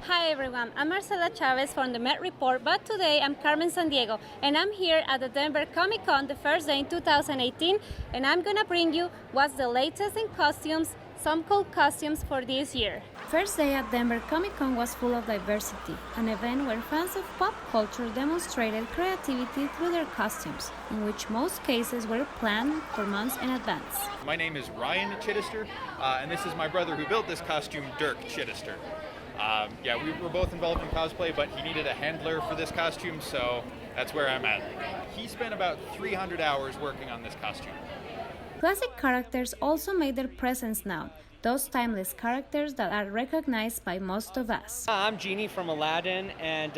Hi everyone, I'm Marcela Chavez from the Met Report, but today I'm Carmen Sandiego and I'm here at the Denver Comic Con, the first day in 2018, and I'm gonna bring you what's the latest in costumes, some cool costumes for this year. First day at Denver Comic Con was full of diversity, an event where fans of pop culture demonstrated creativity through their costumes, in which most cases were planned for months in advance. My name is Ryan Chittister, and this is my brother who built this costume, Dirk Chittister. We were both involved in cosplay, but he needed a handler for this costume, so that's where I'm at. He spent about 300 hours working on this costume. Classic characters also made their presence known, those timeless characters that are recognized by most of us. I'm Genie from Aladdin, and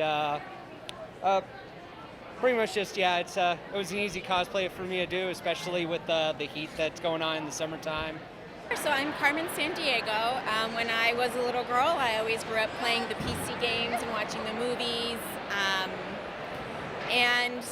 pretty much just, it was an easy cosplay for me to do, especially with the heat that's going on in the summertime. So I'm Carmen Sandiego. When I was a little girl, I always grew up playing the PC games and watching the movies. And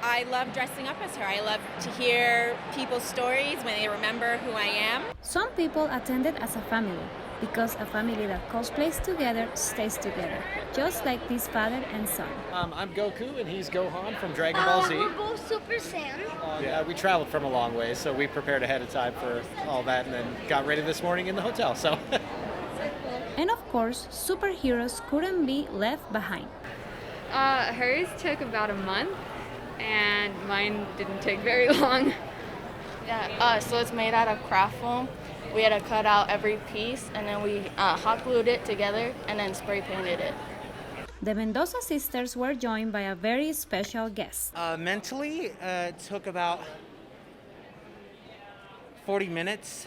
I love dressing up as her. I love to hear people's stories when they remember who I am. Some people attended as a family, because a family that cosplays together stays together, just like this father and son. I'm Goku and he's Gohan from Dragon Ball Z. We're both Super Saiyan. We traveled from a long way, so we prepared ahead of time for all that and then got ready this morning in the hotel. So. And of course, superheroes couldn't be left behind. Hers took about a month, and mine didn't take very long. So it's made out of craft foam. We had to cut out every piece, and then we hot glued it together and then spray painted it. The Mendoza sisters were joined by a very special guest. Mentally, it took about 40 minutes.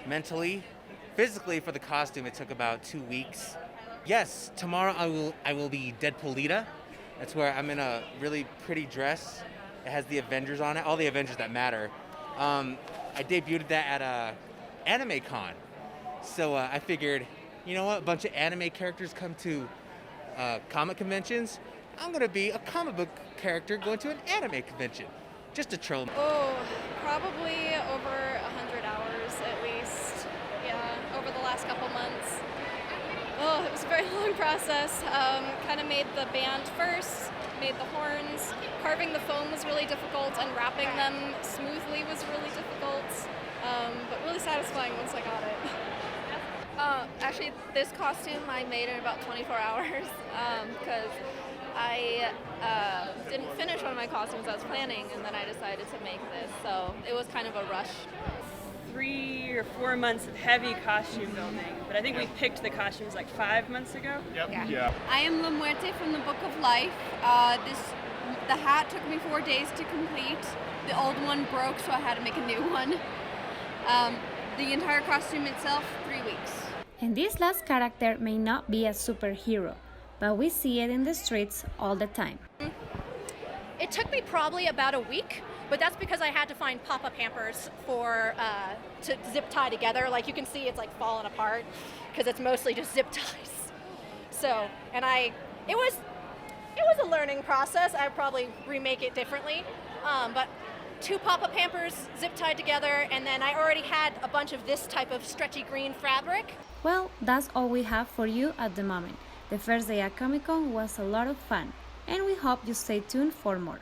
Mentally, physically for the costume, it took about 2 weeks. Yes, tomorrow I will be Deadpoolita. That's where I'm in a really pretty dress. It has the Avengers on it, all the Avengers that matter. I debuted that at Anime Con. So I figured, you know what, a bunch of anime characters come to comic conventions. I'm gonna be a comic book character going to an anime convention, just to troll them. Oh, probably over 100 hours at least, over the last couple months. Oh, it was a very long process. Kind of made the band first, made the horns. Carving the foam was really difficult, and wrapping them smoothly was really difficult. But really satisfying once I got it. Actually, this costume I made in about 24 hours because I didn't finish one of my costumes I was planning, and then I decided to make this, so it was kind of a rush. 3 or 4 months of heavy costume building, but I think we picked the costumes like 5 months ago. Yeah. I am La Muerte from the Book of Life. The hat took me 4 days to complete. The old one broke, so I had to make a new one. The entire costume itself, 3 weeks. And this last character may not be a superhero, but we see it in the streets all the time. It took me probably about a week, but that's because I had to find pop-up hampers to zip tie together. Like you can see, it's like falling apart because it's mostly just zip ties. So, and it was a learning process. I'd probably remake it differently, but 2 pop-up hampers zip tied together, and then I already had a bunch of this type of stretchy green fabric. Well, that's all we have for you at the moment. The first day at Comic Con was a lot of fun, and we hope you stay tuned for more.